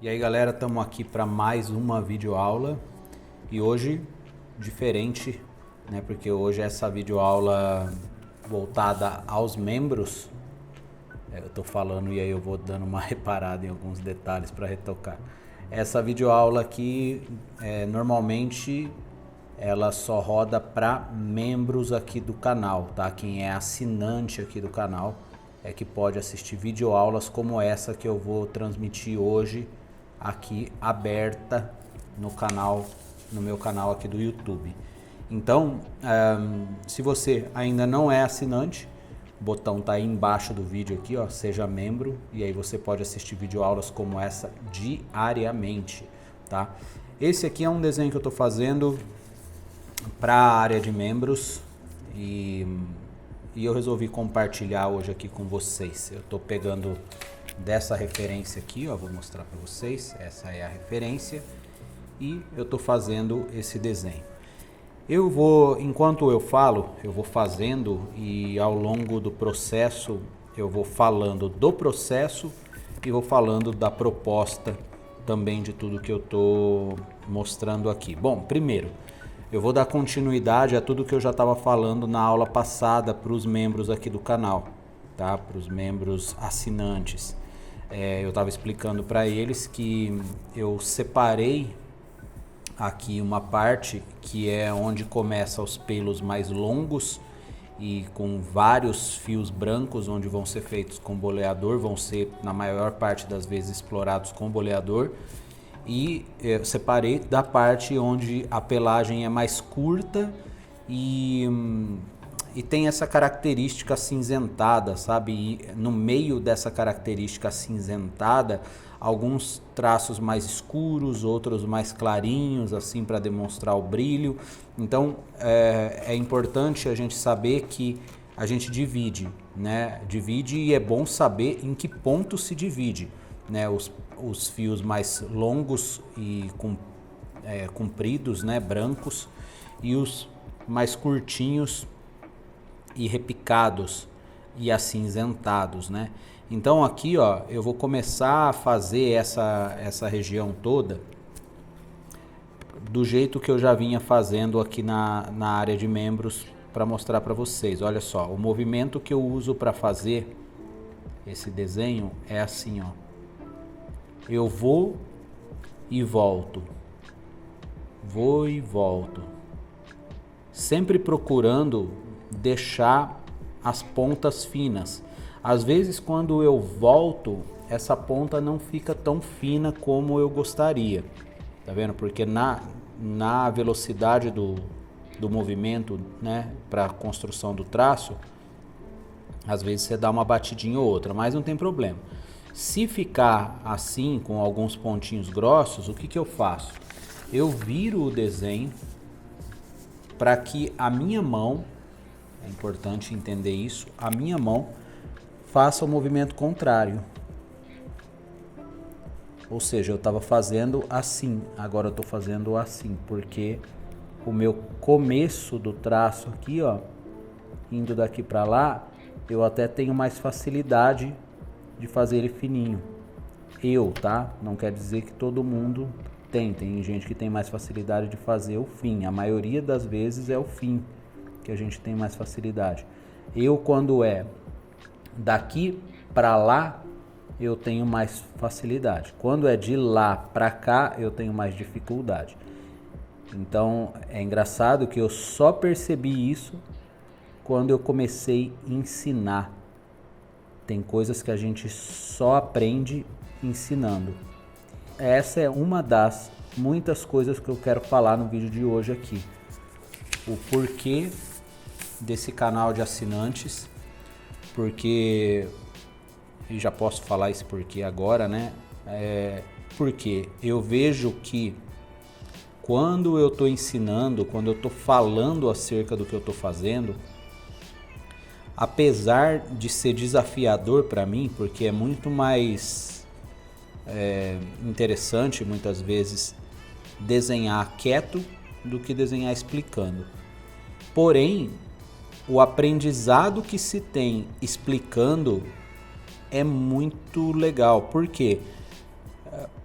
E aí galera, estamos aqui para mais uma videoaula e hoje diferente, né? Porque hoje essa videoaula voltada aos membros, eu tô falando e aí eu vou dando uma reparada em alguns detalhes para retocar. Essa videoaula aqui, normalmente ela só roda para membros aqui do canal, tá? Quem é assinante aqui do canal é que pode assistir videoaulas como essa que eu vou transmitir hoje aqui aberta no canal, no meu canal aqui do YouTube. Então, se você ainda não é assinante, o botão tá aí embaixo do vídeo aqui, ó, seja membro, e aí você pode assistir videoaulas como essa diariamente, tá? Esse aqui é um desenho que eu tô fazendo para a área de membros e eu resolvi compartilhar hoje aqui com vocês. Eu tô pegando dessa referência aqui, ó, vou mostrar para vocês, essa é a referência e eu tô fazendo esse desenho. Eu vou, enquanto eu falo, eu vou fazendo e ao longo do processo eu vou falando do processo e vou falando da proposta também de tudo que eu tô mostrando aqui. Bom, primeiro, eu vou dar continuidade a tudo que eu já estava falando na aula passada para os membros aqui do canal, tá? Para os membros assinantes. Eu estava explicando para eles que eu separei aqui uma parte que é onde começa os pelos mais longos e com vários fios brancos, onde vão ser feitos com boleador, vão ser na maior parte das vezes explorados com boleador. E eu separei da parte onde a pelagem é mais curta e tem essa característica acinzentada, sabe? E no meio dessa característica acinzentada, alguns traços mais escuros, outros mais clarinhos, assim, para demonstrar o brilho. Então, é importante a gente saber que a gente divide, né? Divide e é bom saber em que ponto se divide, né? Os fios mais longos e compridos, né? Brancos, e os mais curtinhos e repicados e acinzentados, né? Então aqui, ó, eu vou começar a fazer essa região toda do jeito que eu já vinha fazendo aqui na área de membros para mostrar para vocês. Olha só, o movimento que eu uso para fazer esse desenho é assim, ó. Eu vou e volto, vou e volto, sempre procurando deixar as pontas finas. Às vezes quando eu volto, essa ponta não fica tão fina como eu gostaria, tá vendo? Porque na velocidade do movimento, né, para a construção do traço, às vezes você dá uma batidinha ou outra, mas não tem problema. Se ficar assim, com alguns pontinhos grossos, o que eu faço? Eu viro o desenho para que a minha mão, é importante entender isso, a minha mão faça o movimento contrário. Ou seja, eu estava fazendo assim, agora eu estou fazendo assim, porque o meu começo do traço aqui, ó, indo daqui para lá, eu até tenho mais facilidade de fazer ele fininho. Tá? Não quer dizer que todo mundo tem gente que tem mais facilidade de fazer o fim. A maioria das vezes é o fim que a gente tem mais facilidade. Quando é daqui para lá, eu tenho mais facilidade. Quando é de lá para cá, eu tenho mais dificuldade. Então, é engraçado que eu só percebi isso quando eu comecei a ensinar. Tem coisas que a gente só aprende ensinando. Essa é uma das muitas coisas que eu quero falar no vídeo de hoje aqui. O porquê desse canal de assinantes, porque, e já posso falar esse porquê agora, né? Porque eu vejo que quando eu estou ensinando, quando eu estou falando acerca do que eu estou fazendo, apesar de ser desafiador para mim, porque é muito mais interessante muitas vezes desenhar quieto do que desenhar explicando. Porém, o aprendizado que se tem explicando é muito legal. Por quê?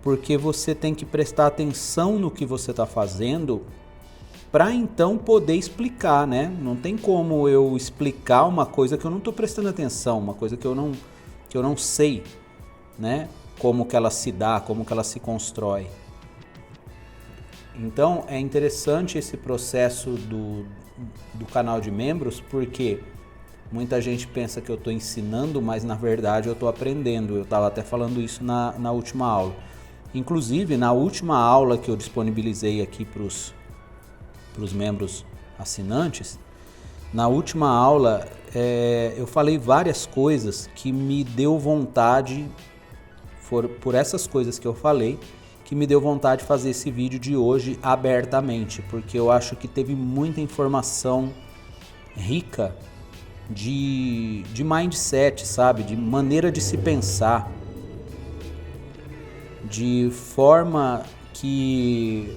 porque você tem que prestar atenção no que você está fazendo para então poder explicar, né? Não tem como eu explicar uma coisa que eu não estou prestando atenção, uma coisa que eu não sei, né? Como que ela se dá, como que ela se constrói. Então é interessante esse processo do canal de membros, porque muita gente pensa que eu estou ensinando, mas na verdade eu estou aprendendo. Eu estava até falando isso na última aula. Inclusive, na última aula que eu disponibilizei aqui para os membros assinantes, na última aula eu falei várias coisas que me deu vontade, por essas coisas que eu falei, que me deu vontade de fazer esse vídeo de hoje abertamente, porque eu acho que teve muita informação rica de mindset, sabe? De maneira de se pensar, de forma que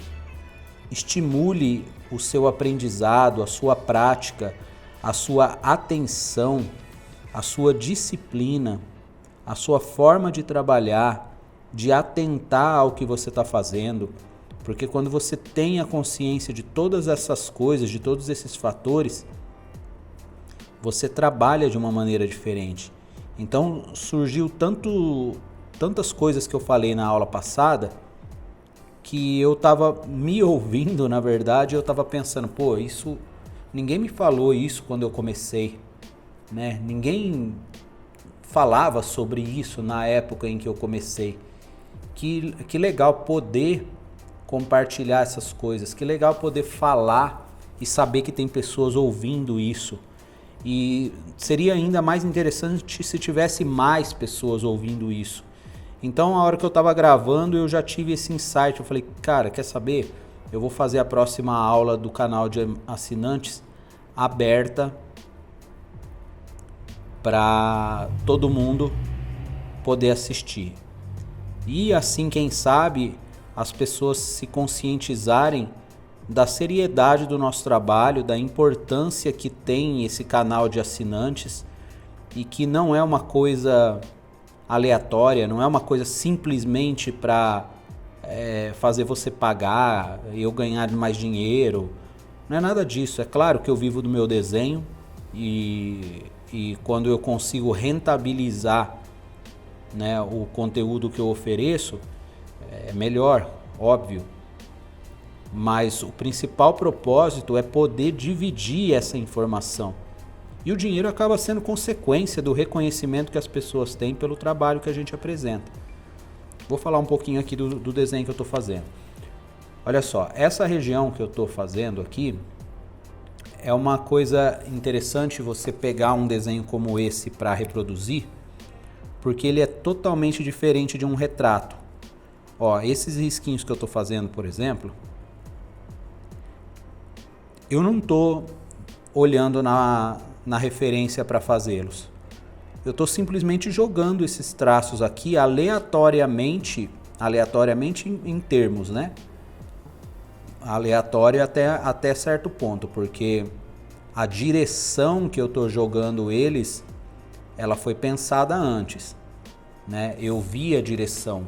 estimule o seu aprendizado, a sua prática, a sua atenção, a sua disciplina, a sua forma de trabalhar, de atentar ao que você está fazendo, porque quando você tem a consciência de todas essas coisas, de todos esses fatores, você trabalha de uma maneira diferente. Então surgiu tantas coisas que eu falei na aula passada, que eu estava me ouvindo, na verdade, eu estava pensando, pô, isso, ninguém me falou isso quando eu comecei, né? Ninguém falava sobre isso na época em que eu comecei. Que legal poder compartilhar essas coisas, que legal poder falar e saber que tem pessoas ouvindo isso. E seria ainda mais interessante se tivesse mais pessoas ouvindo isso. Então, a hora que eu estava gravando, eu já tive esse insight. Eu falei, cara, quer saber? Eu vou fazer a próxima aula do canal de assinantes aberta para todo mundo poder assistir. E assim, quem sabe, as pessoas se conscientizarem da seriedade do nosso trabalho, da importância que tem esse canal de assinantes e que não é uma coisa aleatória, não é uma coisa simplesmente para fazer você pagar, eu ganhar mais dinheiro. Não é nada disso. É claro que eu vivo do meu desenho e quando eu consigo rentabilizar, né, o conteúdo que eu ofereço, é melhor, óbvio. Mas o principal propósito é poder dividir essa informação. E o dinheiro acaba sendo consequência do reconhecimento que as pessoas têm pelo trabalho que a gente apresenta. Vou falar um pouquinho aqui do desenho que eu estou fazendo. Olha só, essa região que eu estou fazendo aqui é uma coisa interessante você pegar um desenho como esse para reproduzir, porque ele é totalmente diferente de um retrato. Ó, esses risquinhos que eu estou fazendo, por exemplo, eu não estou olhando na referência para fazê-los. Eu estou simplesmente jogando esses traços aqui aleatoriamente em termos, né? Aleatório até certo ponto, porque a direção que eu estou jogando eles, ela foi pensada antes, né? Eu vi a direção,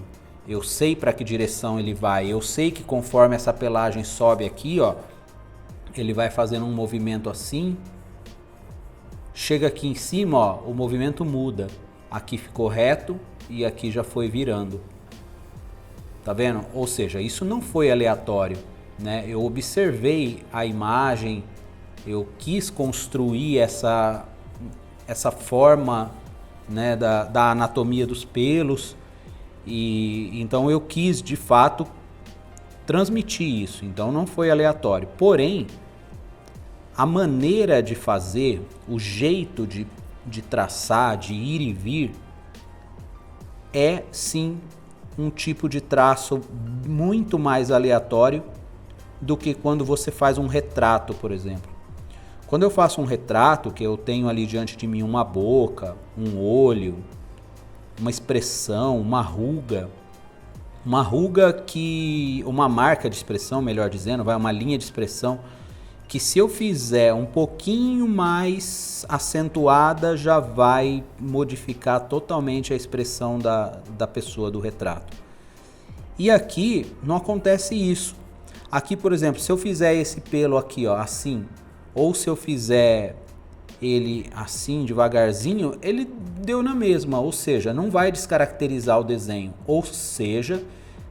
eu sei para que direção ele vai, eu sei que conforme essa pelagem sobe aqui, ó, ele vai fazendo um movimento assim. Chega aqui em cima, ó, o movimento muda. Aqui ficou reto e aqui já foi virando. Tá vendo? Ou seja, isso não foi aleatório, né? Eu observei a imagem, eu quis construir essa forma, né, da anatomia dos pelos, e então eu quis de fato transmitir isso. Então não foi aleatório. Porém, a maneira de fazer, o jeito de traçar, de ir e vir, é sim um tipo de traço muito mais aleatório do que quando você faz um retrato, por exemplo. Quando eu faço um retrato, que eu tenho ali diante de mim uma boca, um olho, uma expressão, uma ruga que, uma marca de expressão, melhor dizendo, uma linha de expressão, que se eu fizer um pouquinho mais acentuada, já vai modificar totalmente a expressão da pessoa do retrato. E aqui não acontece isso. Aqui, por exemplo, se eu fizer esse pelo aqui, ó, assim, ou se eu fizer ele assim, devagarzinho, ele deu na mesma, ou seja, não vai descaracterizar o desenho. Ou seja,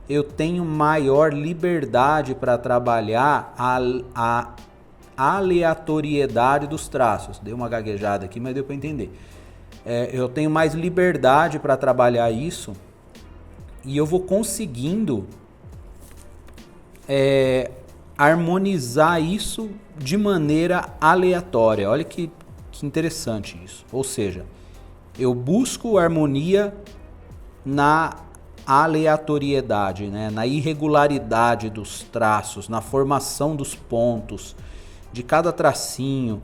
eu tenho maior liberdade para trabalhar a aleatoriedade dos traços. Dei uma gaguejada aqui, mas deu para entender. Eu tenho mais liberdade para trabalhar isso e eu vou conseguindo harmonizar isso de maneira aleatória. Olha que interessante isso. Ou seja, eu busco harmonia na aleatoriedade, né? Na irregularidade dos traços, na formação dos pontos de cada tracinho,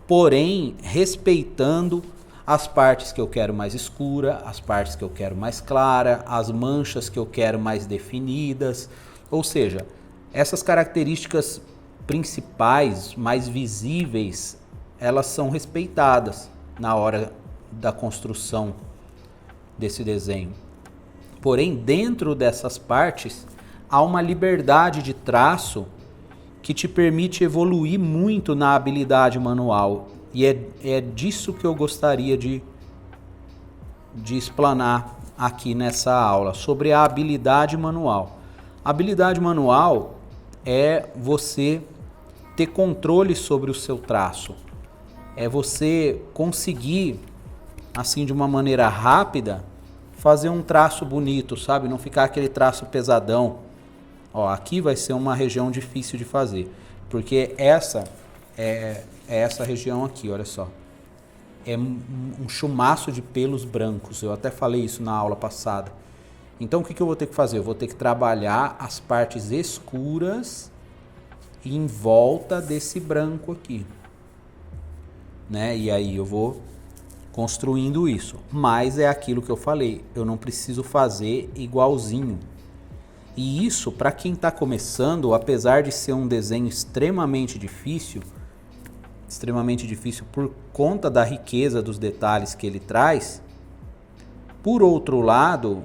porém respeitando as partes que eu quero mais escura, as partes que eu quero mais clara, as manchas que eu quero mais definidas. Ou seja, essas características principais, mais visíveis, elas são respeitadas na hora da construção desse desenho. Porém, dentro dessas partes, há uma liberdade de traço que te permite evoluir muito na habilidade manual. E é disso que eu gostaria de explanar aqui nessa aula, sobre a habilidade manual. A habilidade manual é você ter controle sobre o seu traço. É você conseguir, assim de uma maneira rápida, fazer um traço bonito, sabe? Não ficar aquele traço pesadão. Ó, aqui vai ser uma região difícil de fazer, porque essa é essa região aqui, olha só. É um chumaço de pelos brancos, eu até falei isso na aula passada. Então o que eu vou ter que fazer? Eu vou ter que trabalhar as partes escuras em volta desse branco aqui, né? E aí eu vou construindo isso. Mas é aquilo que eu falei, eu não preciso fazer igualzinho. E isso, para quem está começando, apesar de ser um desenho extremamente difícil por conta da riqueza dos detalhes que ele traz, por outro lado,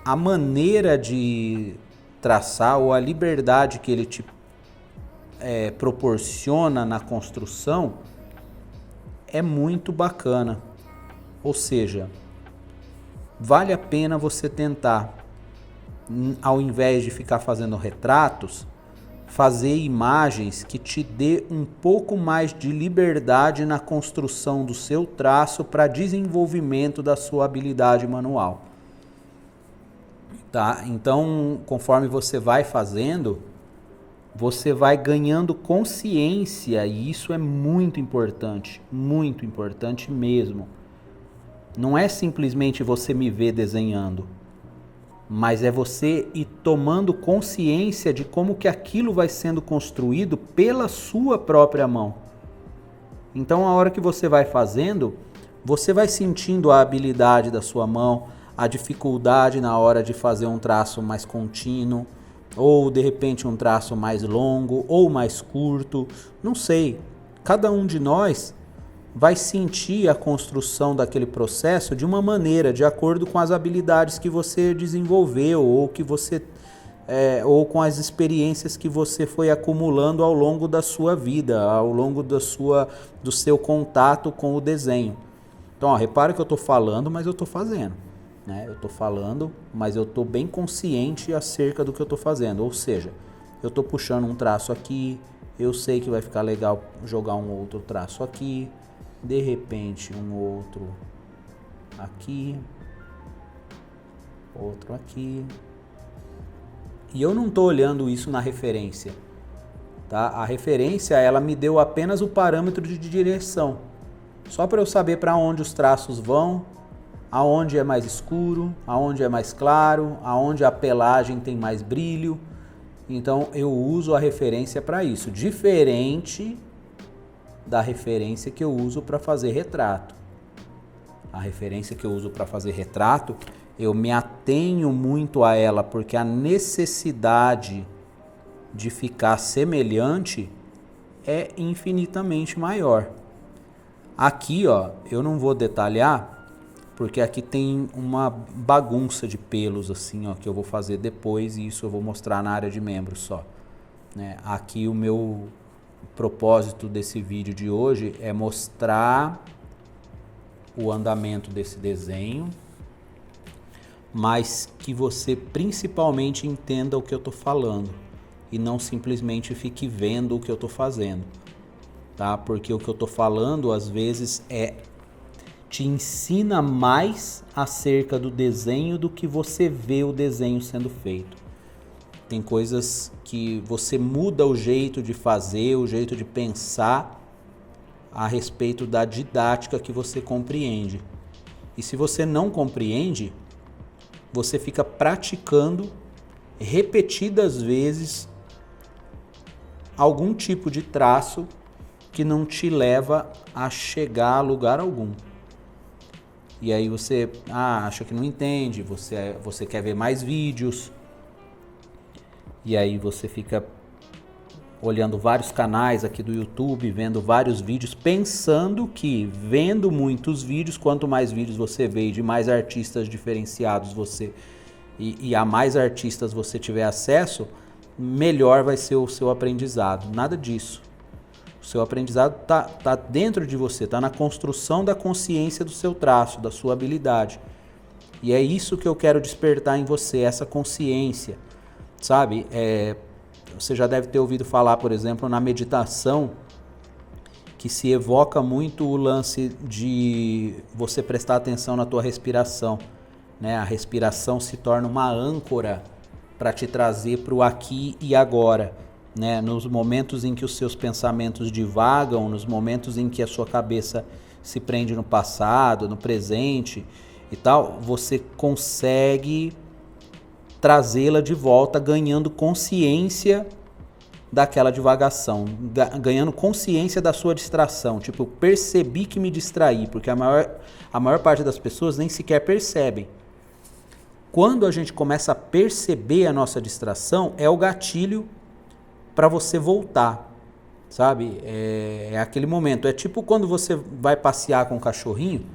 a maneira de traçar ou a liberdade que ele te proporciona na construção é muito bacana. Ou seja, vale a pena você tentar, ao invés de ficar fazendo retratos, fazer imagens que te dê um pouco mais de liberdade na construção do seu traço para desenvolvimento da sua habilidade manual. Tá? Então, conforme você vai fazendo, você vai ganhando consciência, e isso é muito importante mesmo. Não é simplesmente você me ver desenhando, mas é você ir tomando consciência de como que aquilo vai sendo construído pela sua própria mão. Então, a hora que você vai fazendo, você vai sentindo a habilidade da sua mão, a dificuldade na hora de fazer um traço mais contínuo, ou de repente um traço mais longo ou mais curto, não sei. Cada um de nós vai sentir a construção daquele processo de uma maneira, de acordo com as habilidades que você desenvolveu ou que você ou com as experiências que você foi acumulando ao longo da sua vida, ao longo do seu contato com o desenho. Então, ó, repara que eu estou falando, mas eu estou fazendo. Né? Eu estou falando, mas eu estou bem consciente acerca do que eu estou fazendo. Ou seja, eu estou puxando um traço aqui, eu sei que vai ficar legal jogar um outro traço aqui, de repente um outro aqui, outro aqui. E eu não estou olhando isso na referência. Tá? A referência, ela me deu apenas o parâmetro de direção, só para eu saber para onde os traços vão, aonde é mais escuro, aonde é mais claro, aonde a pelagem tem mais brilho. Então eu uso a referência para isso, diferente da referência que eu uso para fazer retrato. A referência que eu uso para fazer retrato, eu me atenho muito a ela, porque a necessidade de ficar semelhante é infinitamente maior. Aqui, ó, eu não vou detalhar, porque aqui tem uma bagunça de pelos assim, ó, que eu vou fazer depois e isso eu vou mostrar na área de membros só, né? Aqui o meu propósito desse vídeo de hoje é mostrar o andamento desse desenho, mas que você principalmente entenda o que eu estou falando e não simplesmente fique vendo o que eu estou fazendo, tá? Porque o que eu estou falando às vezes te ensina mais acerca do desenho do que você vê o desenho sendo feito. Tem coisas que você muda o jeito de fazer, o jeito de pensar a respeito da didática que você compreende. E se você não compreende, você fica praticando repetidas vezes algum tipo de traço que não te leva a chegar a lugar algum. E aí você acha que não entende, você quer ver mais vídeos. E aí você fica olhando vários canais aqui do YouTube, vendo vários vídeos, pensando que vendo muitos vídeos, quanto mais vídeos você vê e de mais artistas diferenciados e a mais artistas você tiver acesso, melhor vai ser o seu aprendizado. Nada disso. O seu aprendizado tá dentro de você, tá na construção da consciência do seu traço, da sua habilidade. E é isso que eu quero despertar em você, essa consciência, sabe? Você já deve ter ouvido falar, por exemplo, na meditação, que se evoca muito o lance de você prestar atenção na tua respiração, né? A respiração se torna uma âncora para te trazer para o aqui e agora. Né? Nos momentos em que os seus pensamentos divagam, nos momentos em que a sua cabeça se prende no passado, no presente e tal, você consegue trazê-la de volta ganhando consciência daquela divagação, ganhando consciência da sua distração. Tipo, eu percebi que me distraí, porque a maior parte das pessoas nem sequer percebem. Quando a gente começa a perceber a nossa distração, é o gatilho para você voltar, sabe? É aquele momento. É tipo quando você vai passear com o cachorrinho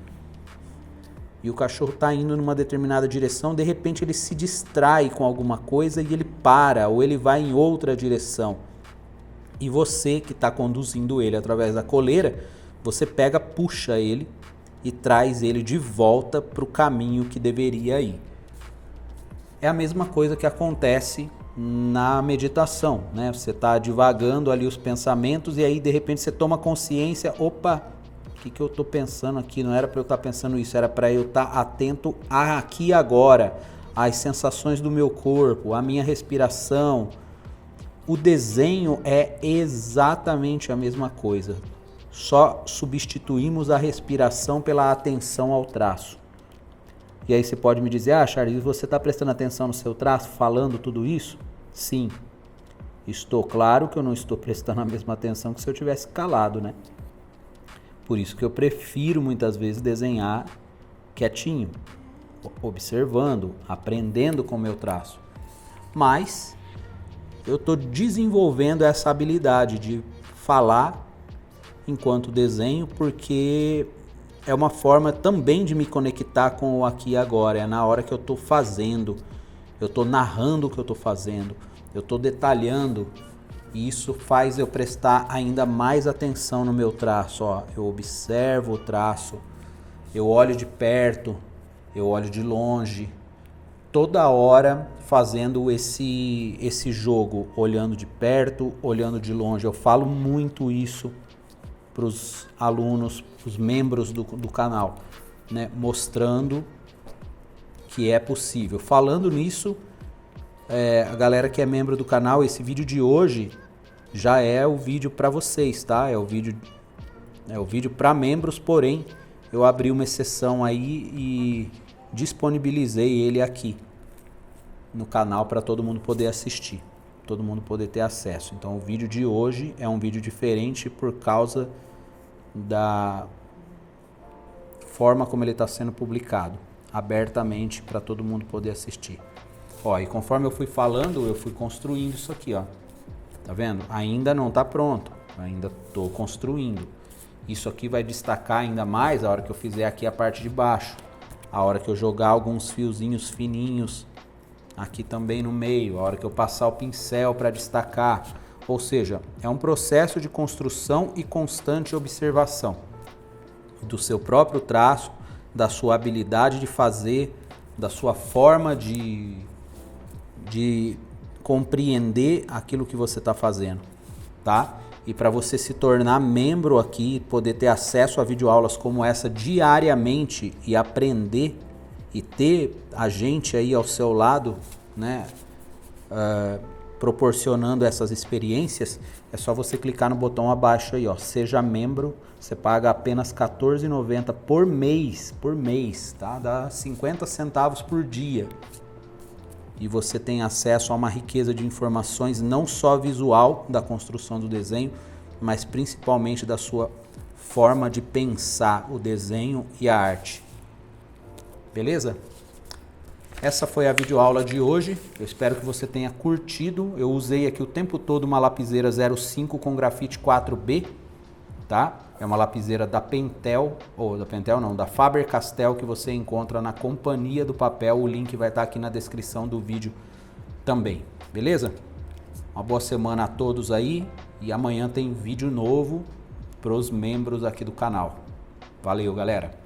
e o cachorro está indo numa determinada direção, de repente ele se distrai com alguma coisa e ele para, ou ele vai em outra direção. E você que está conduzindo ele através da coleira, você pega, puxa ele e traz ele de volta para o caminho que deveria ir. É a mesma coisa que acontece na meditação, né? Você está divagando ali os pensamentos e aí de repente você toma consciência, opa, o que eu estou pensando aqui? Não era para eu estar pensando isso, era para eu estar atento aqui e agora, às sensações do meu corpo, à minha respiração. O desenho é exatamente a mesma coisa, só substituímos a respiração pela atenção ao traço. E aí você pode me dizer, Charles, você está prestando atenção no seu traço, falando tudo isso? Sim. Estou, claro que eu não estou prestando a mesma atenção que se eu tivesse calado, né? Por isso que eu prefiro muitas vezes desenhar quietinho, observando, aprendendo com o meu traço. Mas eu estou desenvolvendo essa habilidade de falar enquanto desenho, porque é uma forma também de me conectar com o aqui e agora. É na hora que eu estou fazendo, eu estou narrando o que eu estou fazendo, eu estou detalhando. E isso faz eu prestar ainda mais atenção no meu traço. Ó. Eu observo o traço, eu olho de perto, eu olho de longe. Toda hora fazendo esse jogo, olhando de perto, olhando de longe. Eu falo muito isso para os alunos, os membros do canal, né? Mostrando que é possível. Falando nisso, a galera que é membro do canal, esse vídeo de hoje já é o vídeo para vocês, tá? É o vídeo para membros, porém eu abri uma exceção aí e disponibilizei ele aqui no canal para todo mundo poder assistir, todo mundo poder ter acesso. Então o vídeo de hoje é um vídeo diferente por causa da forma como ele está sendo publicado, abertamente para todo mundo poder assistir. Ó, e conforme eu fui falando, eu fui construindo isso aqui, ó. Tá vendo? Ainda não está pronto, ainda estou construindo. Isso aqui vai destacar ainda mais a hora que eu fizer aqui a parte de baixo. a hora que eu jogar alguns fiozinhos fininhos aqui também no meio, a hora que eu passar o pincel para destacar. Ou seja, é um processo de construção e constante observação do seu próprio traço, da sua habilidade de fazer, da sua forma de compreender aquilo que você está fazendo, tá? E para você se tornar membro aqui, poder ter acesso a videoaulas como essa diariamente e aprender e ter a gente aí ao seu lado, né, proporcionando essas experiências, é só você clicar no botão abaixo aí, ó, seja membro. Você paga apenas R$14,90 por mês, tá? Dá 50 centavos por dia. E você tem acesso a uma riqueza de informações, não só visual da construção do desenho, mas principalmente da sua forma de pensar o desenho e a arte. Beleza? Essa foi a videoaula de hoje. Eu espero que você tenha curtido. Eu usei aqui o tempo todo uma lapiseira 05 com grafite 4B, tá? É uma lapiseira da Pentel, ou da Pentel não, da Faber-Castell, que você encontra na Companhia do Papel. O link vai estar aqui na descrição do vídeo também, beleza? Uma boa semana a todos aí e amanhã tem vídeo novo para os membros aqui do canal. Valeu, galera!